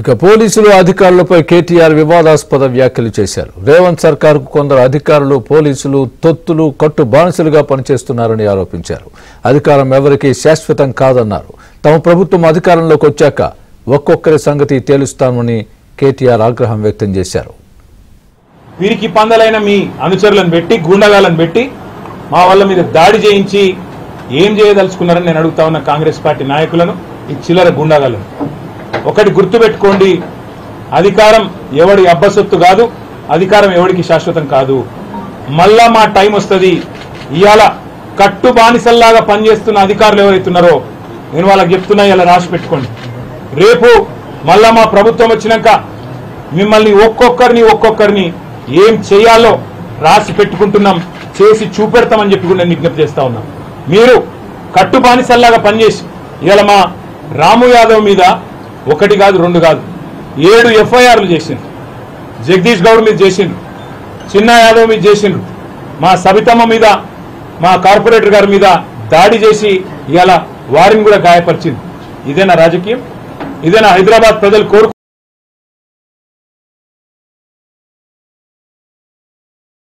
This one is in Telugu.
ఇక పోలీసులు అధికారులపై కేటీఆర్ వివాదాస్పద వ్యాఖ్యలు చేశారు. రేవంత్ సర్కార్కు కొందరు అధికారులు పోలీసులు తొత్తులు కట్టు బానిసలుగా పనిచేస్తున్నారని ఆరోపించారు. అధికారం ఎవరికీ శాశ్వతం కాదన్నారు. తమ ప్రభుత్వం అధికారంలోకి వచ్చాక ఒక్కొక్కరి సంగతి తేలుస్తామని కేటీఆర్ ఆగ్రహం వ్యక్తం చేశారు. వీరికి పందలైన మీ అనుచరులను పెట్టి గూండాలను పెట్టి మా వాళ్ళ మీద దాడి చేయించి ఏం చేయదలుచుకున్నారని నేను అడుగుతా ఉన్న కాంగ్రెస్ పార్టీ నాయకులను, ఈ చిల్లర గూండాలను. ఒకటి గుర్తుపెట్టుకోండి, అధికారం ఎవడి అబ్బసొత్తు కాదు, అధికారం ఎవడికి శాశ్వతం కాదు. మళ్ళా మా టైం వస్తుంది. ఇవాళ కట్టు బానిసల్లాగా పనిచేస్తున్న అధికారులు ఎవరైతున్నారో నేను వాళ్ళకి చెప్తున్నా, ఇలా రాసి పెట్టుకోండి. రేపు మళ్ళా మా ప్రభుత్వం వచ్చినాక మిమ్మల్ని ఒక్కొక్కరిని ఏం చేయాలో రాసి పెట్టుకుంటున్నాం, చేసి చూపెడతామని చెప్పి కూడా నేను విజ్ఞప్తి చేస్తా ఉన్నాం. మీరు కట్టు బానిసల్లాగా పనిచేసి ఇవాళ మా రాము యాదవ్ మీద ఒకటి కాదు రెండు కాదు 7 ఎఫ్ఐఆర్లు చేసిండ్రు. జగదీష్ గౌడ్ మీద చేసిండ్రు, చిన్న యాదవ్ మీద చేసిండ్రు, మా సబితమ్మ మీద, మా కార్పొరేటర్ గారి మీద దాడి చేసి ఇవాళ వారిని కూడా గాయపరిచింది. ఇదేనా రాజకీయం? ఇదేనా హైదరాబాద్ ప్రజలు కోరుకు